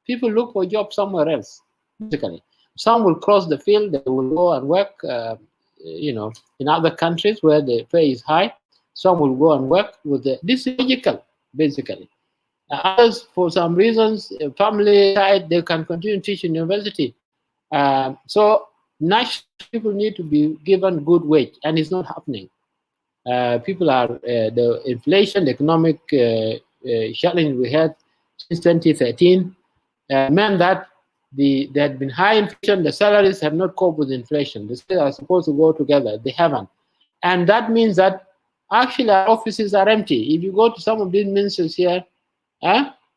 Speaker 9: people look for jobs somewhere else, basically. Some will cross the field, they will go and work, in other countries where the pay is high. Some will go and work with this is logical, basically. Others, for some reasons, family side, they can continue teaching university. So national people need to be given good wage, and it's not happening. People are, the inflation, the economic challenge we had since 2013 meant that there had been high inflation, the salaries have not coped with inflation. The salaries are supposed to go together, they haven't. And that means that actually our offices are empty. If you go to some of these ministers here,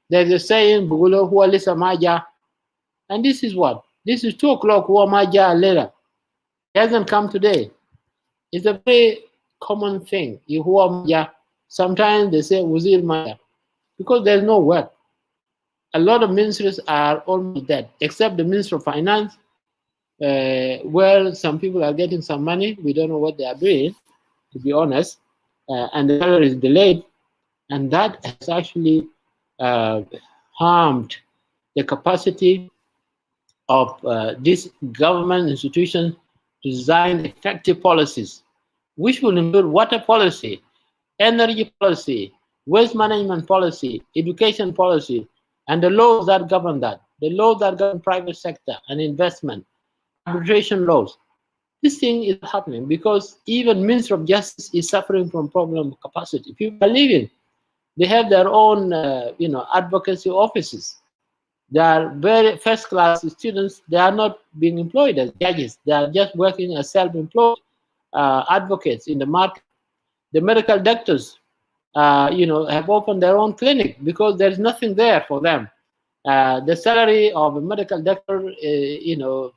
Speaker 9: there's a saying, Bugulo huwa lisa maja. And this is what? This is 2 o'clock huwa maja later. It hasn't come today. It's a very common thing. Sometimes they say Wuzir Maya, because there's no work. A lot of ministries are almost dead, except the Minister of Finance, where some people are getting some money. We don't know what they are doing, to be honest, and the salary is delayed, and that has actually harmed the capacity of this government institution to design effective policies, which will include water policy, energy policy, waste management policy, education policy, and the laws that govern that, the laws that govern private sector and investment, arbitration laws. This thing is happening because even Minister of Justice is suffering from problem of capacity. People are leaving. They have their own, advocacy offices. They are very first-class students. They are not being employed as judges. They are just working as self-employed advocates in the market. The medical doctors, have opened their own clinic because there is nothing there for them. The salary of a medical doctor,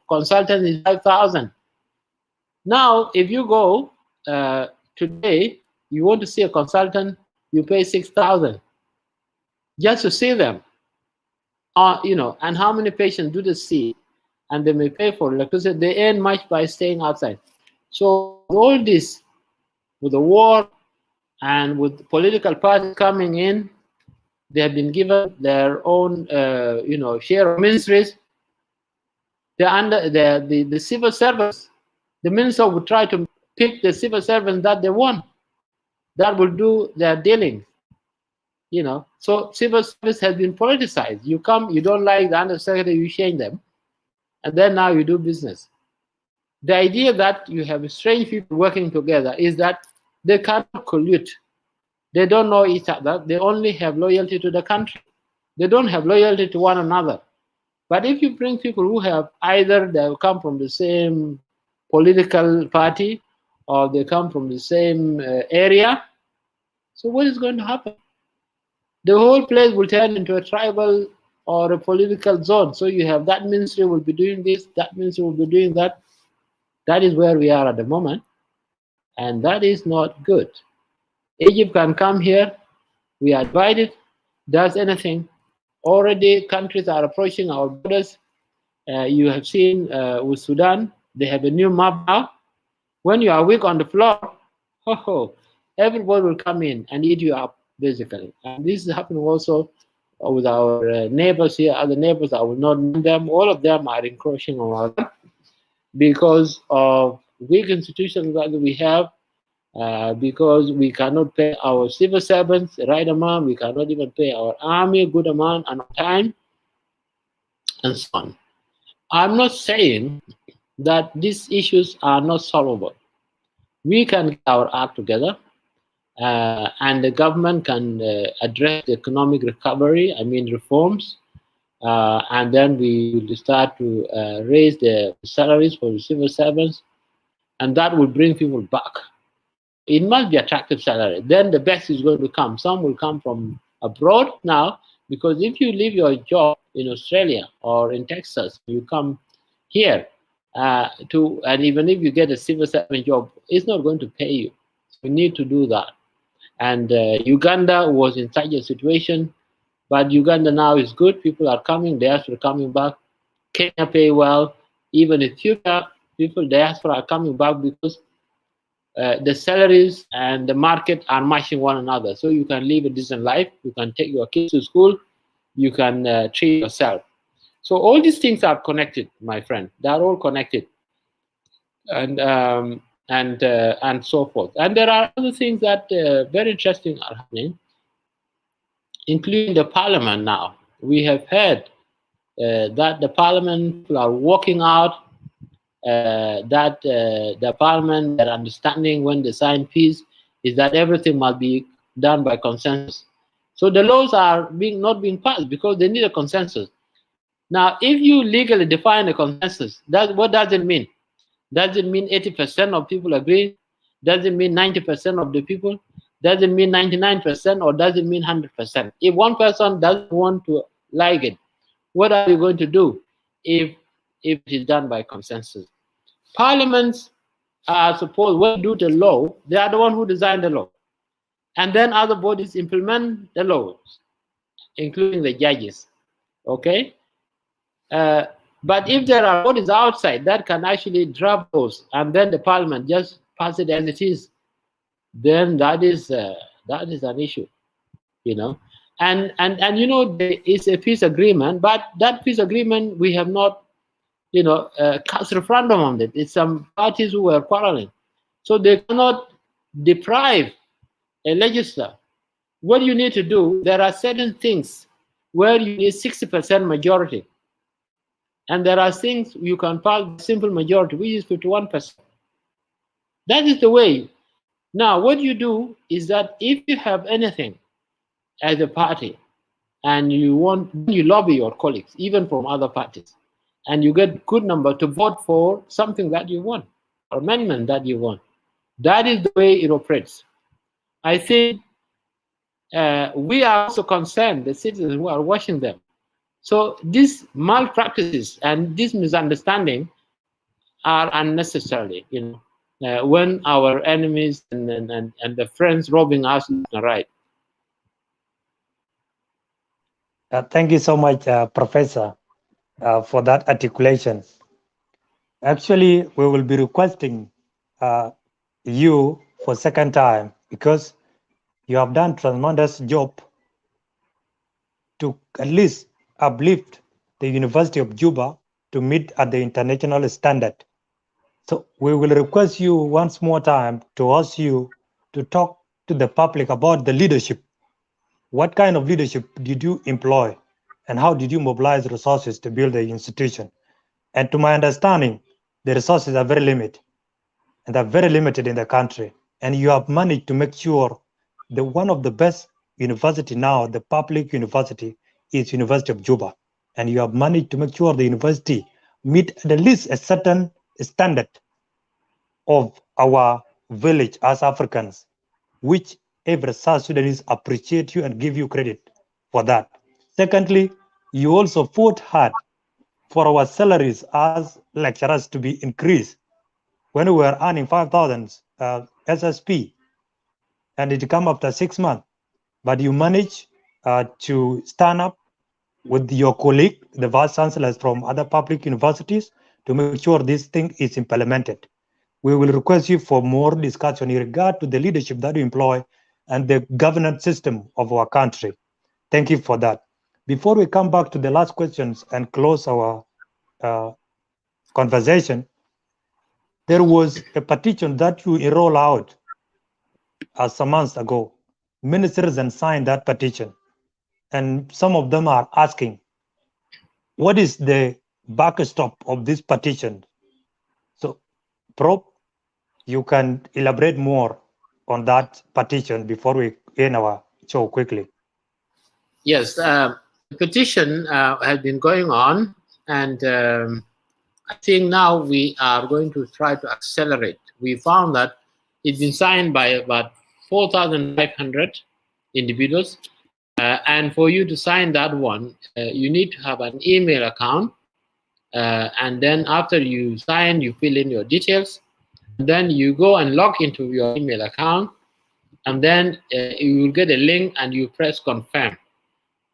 Speaker 9: consultant is 5,000. Now, if you go today, you want to see a consultant, you pay 6,000 just to see them. And how many patients do they see? And they may pay for electricity. They earn much by staying outside. So all this, with the war and with political parties coming in, they have been given their own, share of ministries. They're under the civil servants. The minister would try to pick the civil servants that they want, that will do their dealing. So civil service has been politicized. You come, you don't like the undersecretary, you change them, and then now you do business. The idea that you have strange people working together is that they cannot collude. They don't know each other. They only have loyalty to the country. They don't have loyalty to one another. But if you bring people who have either they come from the same political party or they come from the same area, so what is going to happen? The whole place will turn into a tribal or a political zone. So you have that ministry will be doing this, that ministry will be doing that. That is where we are at the moment. And that is not good. Egypt can come here. We are divided. Does anything. Already countries are approaching our borders. You have seen with Sudan, they have a new map now. When you are weak on the floor, everybody will come in and eat you up, basically. And this is happening also with our neighbors here, other neighbors, I will not name them. All of them are encroaching on our land because of weak institutions that we have, because we cannot pay our civil servants the right amount, we cannot even pay our army a good amount and on time, and so on. I'm not saying that these issues are not solvable. We can get our act together, and the government can address the economic recovery, reforms, and then we will start to raise the salaries for the civil servants, and that will bring people back. It must be attractive salary. Then the best is going to come. Some will come from abroad now, because if you leave your job in Australia or in Texas, you come here and even if you get a civil servant job, it's not going to pay you. So we need to do that. And Uganda was in such a situation, but Uganda now is good. People are coming, diaspora coming back. Kenya pay well. Even Ethiopia, diaspora are coming back because the salaries and the market are matching one another. So you can live a decent life. You can take your kids to school. You can treat yourself. So all these things are connected, my friend. They are all connected, and so forth. And there are other things that very interesting are happening, including the parliament now. We have heard that the parliament people are walking out, that the parliament, their understanding when they sign peace is that everything must be done by consensus. So the laws are not being passed because they need a consensus. Now, if you legally define a consensus, what does it mean? Does it mean 80% of people agree? Does it mean 90% of the people? Does it mean 99%, or does it mean 100%? If one person doesn't want to like it, what are you going to do if it is done by consensus? Parliaments are supposed, when you do the law, they are the one who design the law. And then other bodies implement the laws, including the judges, okay? But if there are bodies outside that can actually draft those, and then the parliament just pass it as it is, then that is an issue, And there is a peace agreement, but that peace agreement we have not cast referendum on it. It's some parties who were quarreling. So they cannot deprive a legislature. What you need to do, there are certain things where you need 60% majority. And there are things you can pass simple majority, which is 51%. That is the way. Now, what you do is that if you have anything as a party and you lobby your colleagues, even from other parties, and you get good number to vote for something that you want, or amendment that you want. That is the way it operates. I think we are also concerned, the citizens who are watching them. So these malpractices and this misunderstanding are unnecessary, when our enemies and the friends robbing us are right.
Speaker 3: Thank you so much, Professor, for that articulation. Actually, we will be requesting you for second time because you have done tremendous job to at least uplift the University of Juba to meet at the international standard. So we will request you once more time to ask you to talk to the public about the leadership. What kind of leadership did you employ and how did you mobilize resources to build the institution? And to my understanding, the resources are very limited and they're very limited in the country. And you have managed to make sure that one of the best university now, the public university, is University of Juba. And you have managed to make sure the university meet at least a certain standard of our village as Africans, which every South Sudanese appreciate you and give you credit for that. Secondly, you also fought hard for our salaries as lecturers to be increased when we were earning 5,000 SSP, and it come after 6 months. But you managed to stand up with your colleague, the Vice-Chancellors from other public universities, to make sure this thing is implemented. We will request you for more discussion in regard to the leadership that you employ and the governance system of our country. Thank you for that. Before we come back to the last questions and close our conversation, there was a petition that you roll out some months ago. Many citizens signed that petition, and some of them are asking, what is the backstop of this petition? So, Prof, you can elaborate more on that petition before we end our show quickly.
Speaker 9: Yes, the petition has been going on, and I think now we are going to try to accelerate. We found that it's been signed by about 4,500 individuals, and for you to sign that one, you need to have an email account, and then after you sign, you fill in your details, and then you go and log into your email account, and then you will get a link and you press confirm.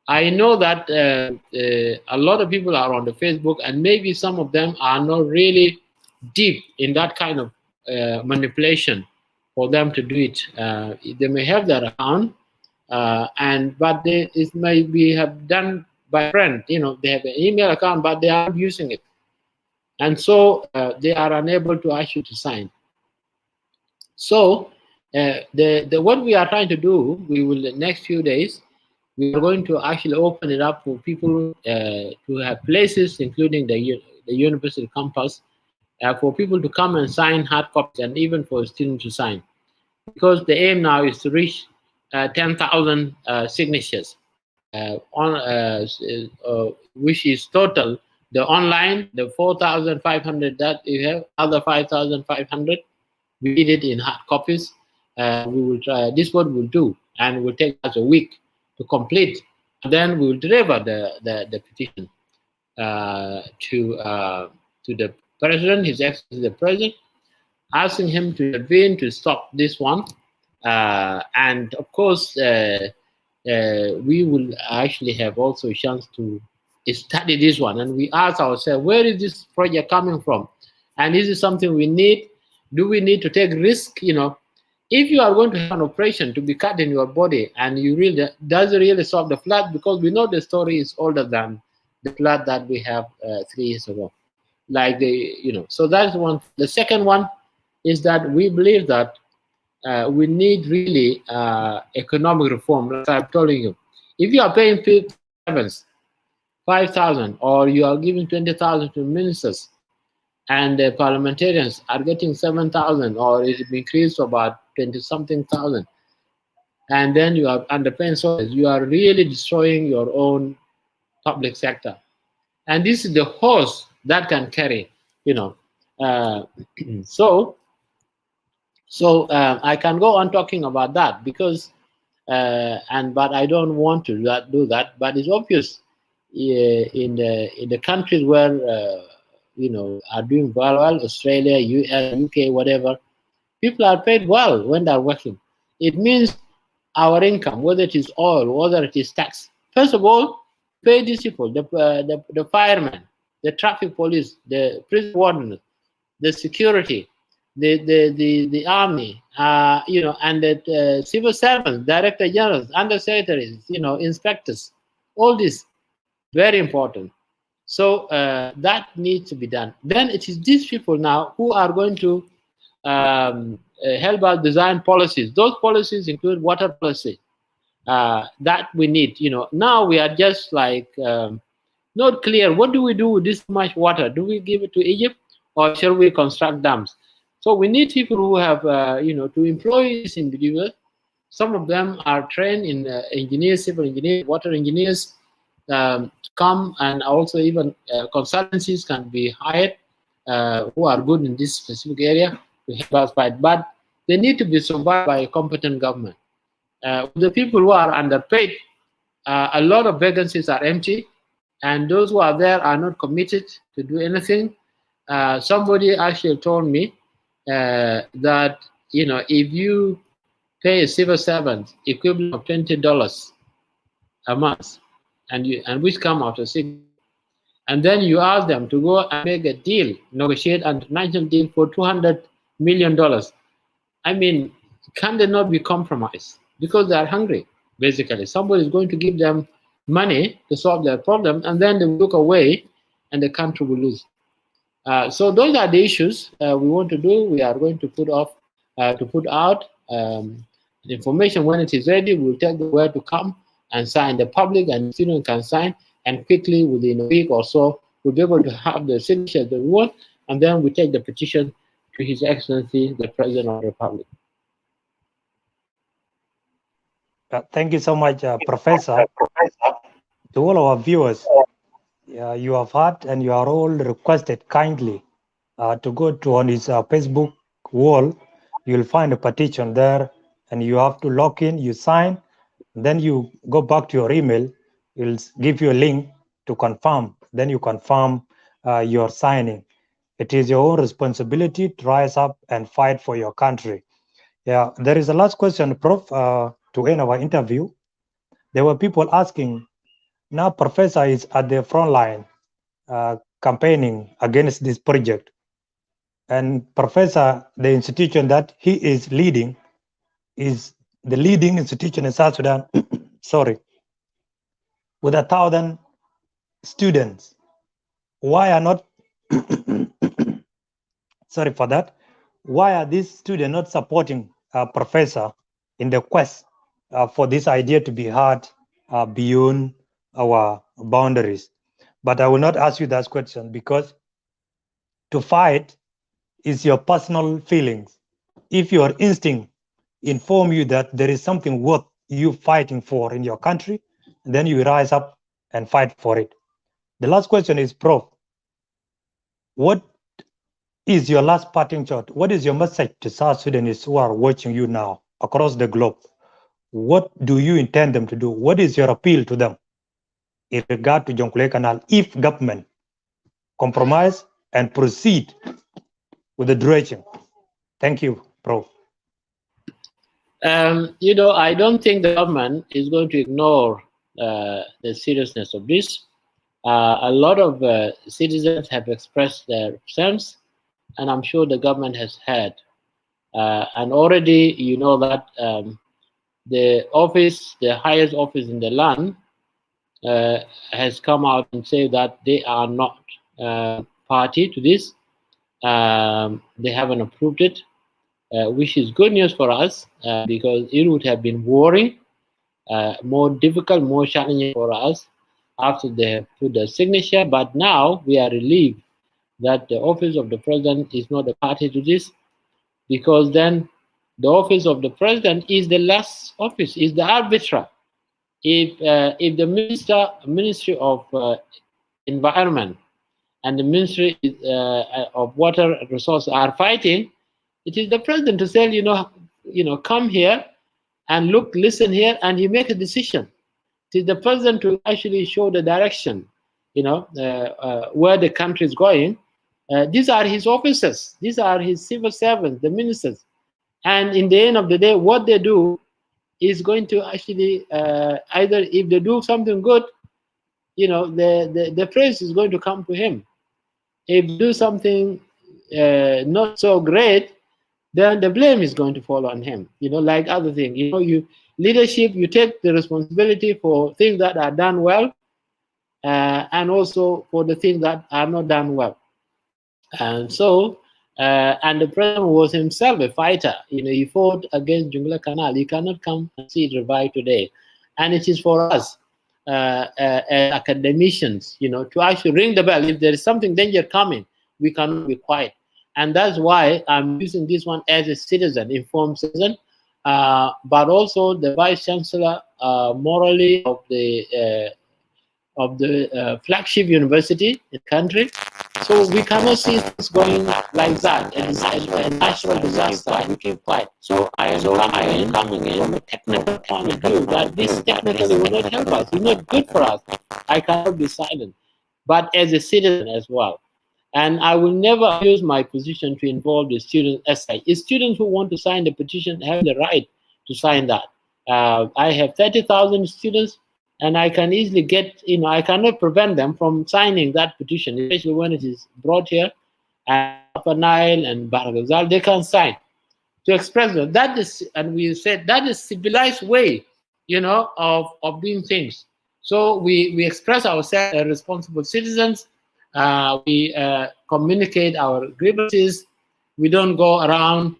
Speaker 9: I know that a lot of people are on the Facebook, and maybe some of them are not really deep in that kind of manipulation for them to do it. They may have their account, but it may be have done by friend. They have an email account, but they aren't using it, and so they are unable to actually to sign. So what we are trying to do, we will the next few days, we are going to actually open it up for people to have places, including the university campus, for people to come and sign hard copies, and even for students to sign. Because the aim now is to reach 10,000 signatures, which is total. The online, the 4,500 that you have, other 5,500, we did it in hard copies. We will try, this is what we'll do, and it will take us a week to complete, and then we will deliver the petition to the president, His Excellency the President, asking him to intervene to stop this one. And of course, we will actually have also a chance to study this one, and we ask ourselves, where is this project coming from? And is it something we need? Do we need to take risk? If you are going to have an operation to be cut in your body, and you really does it really solve the flood? Because we know the story is older than the flood that we have 3 years ago. like so that's one. The second one is that we believe that we need really economic reform. Like I'm telling you, if you are paying 5,000 or you are giving 20,000 to ministers, and the parliamentarians are getting 7,000 or it's increased to about 20-something thousand, and then you are underpaying soldiers, you are really destroying your own public sector. And this is the horse that can carry, so I can go on talking about that because, but I don't want to do that. But it's obvious in the countries where are doing well, Australia, US, UK, whatever, people are paid well when they're working. It means our income, whether it is oil, whether it is tax. First of all, pay these people, the firemen, the traffic police, the prison wardens, the security, the army, and the civil servants, director generals, undersecretaries, inspectors. All this very important. So that needs to be done. Then it is these people now who are going to help us design policies. Those policies include water policy that we need. Now we are just like not clear. What do we do with this much water? Do we give it to Egypt or shall we construct dams? So we need people who have, to employ these individuals. Some of them are trained in engineers, civil engineers, water engineers, to come, and also even consultancies can be hired who are good in this specific area to help us fight. But they need to be supervised by a competent government. The people who are underpaid, a lot of vacancies are empty, and those who are there are not committed to do anything. Somebody actually told me that if you pay a civil servant equivalent of $20 a month, and which come out of sick, and then you ask them to go and make a deal, negotiate an international deal for $200 million. I mean, can they not be compromised? Because they are hungry, basically. Somebody is going to give them money to solve their problem, and then they will look away, and the country will lose. So those are the issues we want to do. We are going to put out the information. When it is ready, we'll tell them where to come and sign. The public and the students can sign, and quickly, within a week or so, we'll be able to have the signatures that we want, and then we take the petition to His Excellency, the President of the Republic.
Speaker 3: Thank you so much, Professor. To all our viewers, you have heard, and you are all requested kindly to go to on his Facebook wall. You'll find a petition there, and you have to log in, you sign, then you go back to your email. It'll give you a link to confirm. Then you confirm your signing. It is your own responsibility to rise up and fight for your country. Yeah, there is a last question, Prof, to end our interview. There were people asking, now Professor is at the front line campaigning against this project. And Professor, the institution that he is leading is the leading institution in South Sudan, sorry, with 1,000 students. Why are not, sorry for that, why are these students not supporting Professor in the quest for this idea to be heard beyond our boundaries? But I will not ask you that question, because to fight is your personal feelings. If your instinct inform you that there is something worth you fighting for in your country, then you rise up and fight for it. The last question is, Prof, what is your last parting shot? What is your message to South Sudanese who are watching you now across the globe? What do you intend them to do? What is your appeal to them in regard to Jonglei Canal if government compromise and proceed with the dredging? Thank you, Prof.
Speaker 9: I don't think the government is going to ignore the seriousness of this. A lot of citizens have expressed their concerns, and I'm sure the government has heard. And already, you know that the highest office in the land, has come out and said that they are not party to this. They haven't approved it, which is good news for us because it would have been worrying, more difficult, more challenging for us after they have put the signature. But now we are relieved that the office of the president is not a party to this, because then the office of the president is the last office, is the arbiter. If the Ministry of Environment and the Ministry of Water Resources are fighting, it is the president to say, come here and look, listen here, and he make a decision. It is the president to actually show the direction, where the country is going. These are his officers. These are his civil servants, the ministers. And in the end of the day, what they do is going to actually either, if they do something good, the praise is going to come to him. If they do something not so great, then the blame is going to fall on him. Like other things. Leadership, you take the responsibility for things that are done well, and also for the things that are not done well. And so, and the president was himself a fighter. He fought against Jonglei Canal. He cannot come and see it revived today. And it is for us, as academicians, to actually ring the bell. If there is something danger coming, we cannot be quiet. And that's why I'm using this one as a citizen, informed citizen, but also the Vice-Chancellor morally of the flagship university in the country. So we cannot see things going like that. It's a natural disaster. We keep quiet. So I am coming in from a technical point of view that this technically will not help us. It's not good for us. I cannot be silent. But as a citizen as well. And I will never use my position to involve the students as such. Students who want to sign the petition have the right to sign that. I have 30,000 students. And I can easily get, I cannot prevent them from signing that petition, especially when it is brought here. And Upper Nile and Baragazal, they can sign to express them. That is, and we said that is civilized way, of doing things. So we express ourselves as responsible citizens. We communicate our grievances. We don't go around,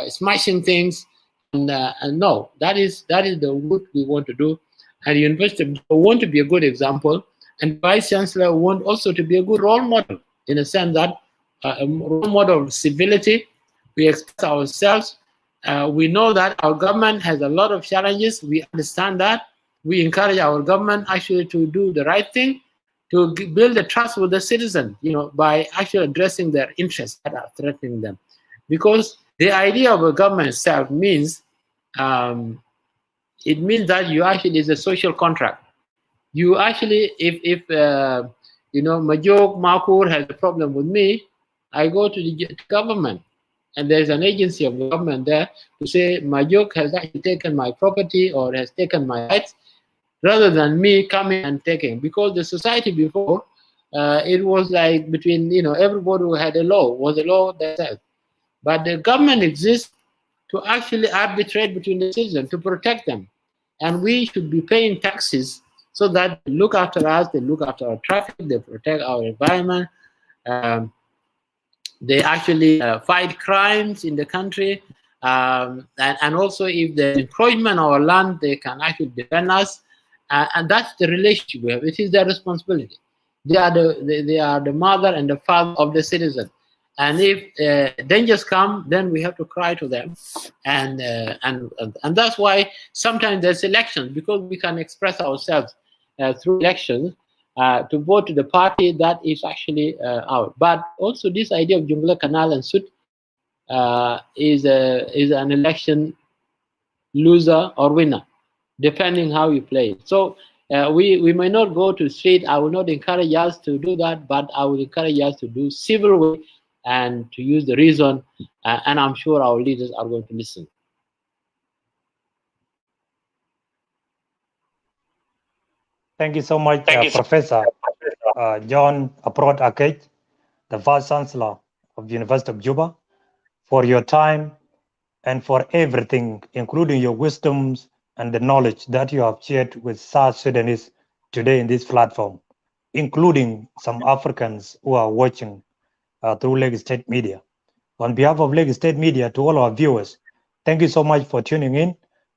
Speaker 9: smashing things. And no, that is the work we want to do. And the university want to be a good example, and Vice-Chancellor want also to be a good role model, in a sense that a role model of civility. We express ourselves. We know that our government has a lot of challenges. We understand that. We encourage our government actually to do the right thing, to build the trust with the citizen, by actually addressing their interests that are threatening them. Because the idea of a government itself means, it means that you actually is a social contract. You actually, if Majok Makur has a problem with me, I go to the government, and there's an agency of the government there to say Majok has actually taken my property or has taken my rights, rather than me coming and taking. Because the society before, it was like between everybody who had a law was a law that said, but the government exists to actually arbitrate between the citizens, to protect them. And we should be paying taxes so that they look after us, they look after our traffic, they protect our environment. They actually fight crimes in the country. And also if there's encroachment on our land, they can actually defend us. And that's the relationship we have. It is their responsibility. They are the mother and the father of the citizen. And if dangers come, then we have to cry to them, and that's why sometimes there's elections, because we can express ourselves through elections to vote to the party that is actually out. But also this idea of Jonglei Canal and Sud is an election loser or winner, depending how you play it. So we may not go to street. I will not encourage us to do that, but I will encourage us to do civil way and to use the reason, and I'm sure our leaders are going to listen.
Speaker 3: Thank you so much, Professor John Apuruot Akec, the Vice-Chancellor of the University of Juba, for your time and for everything, including your wisdoms and the knowledge that you have shared with South Sudanese today in this platform. including some Africans who are watching through Lagos State Media. On behalf of Lagos State Media, to all our viewers, thank you so much for tuning in.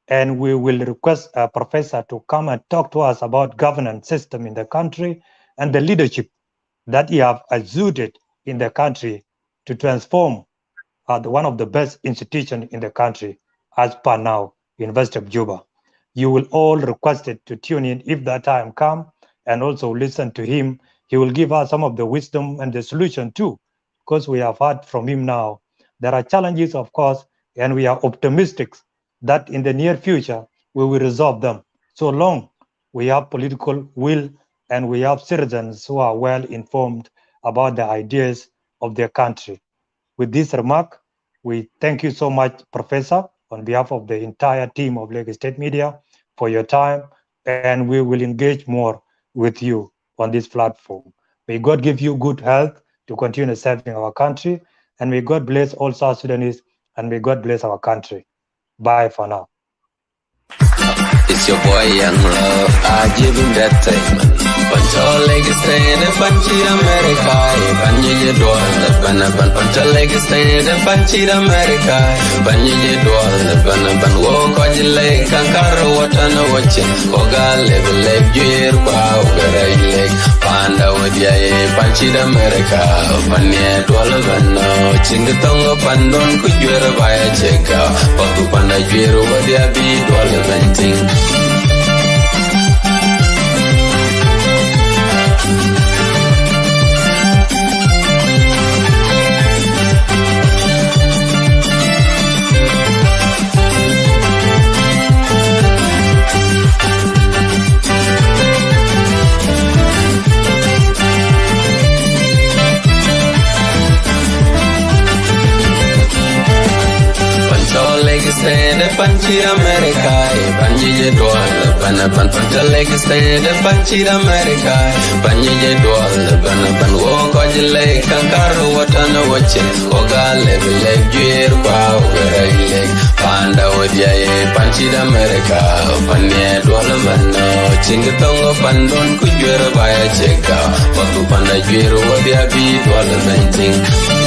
Speaker 3: And we will request a professor to come and talk to us about governance system in the country and the leadership that he have exuded in the country to transform one of the best institutions in the country as per now, University of Juba. You will all requested to tune in if that time comes and also listen to him. He will give us some of the wisdom and the solution too, because we have heard from him now. There are challenges, of course, and we are optimistic that in the near future, we will resolve them. So long we have political will and we have citizens who are well informed about the ideas of their country. With this remark, we thank you so much, Professor, on behalf of the entire team of Lagos State Media for your time, and we will engage more with you on this platform. May God give you good health to continue serving our country, and may God bless all South Sudanese, and may God bless our country. Bye for now.
Speaker 1: It's your boy Young Love, I give him that time. Pancho Lagos State, Panchi America, Panji Dwal, Pancho Lagos State, Panchi America, Panji Dwal, walk on the lake, Kankara, what on a watching, Oga, level leg, year, wow, very leg, Panda with Yay, Panchi America, Panya Dwalabano, Chingatonga Pandon, could you ever buy a check out, Papu Panda Jiro, what they be Dwalaventing. Panchi America, Panji Dwal, Pancha Lagos State, Panchi America, Panji Dwal, walk on the lake, Kankara, what on a watching, Oga, level leg, year, wow, very leg, Panda with Yay, Panchi America, Panya Dwalabano, Chingatonga Pandon, could you ever buy a check out, Papu Panda Jiro, what they be Dwalaventing.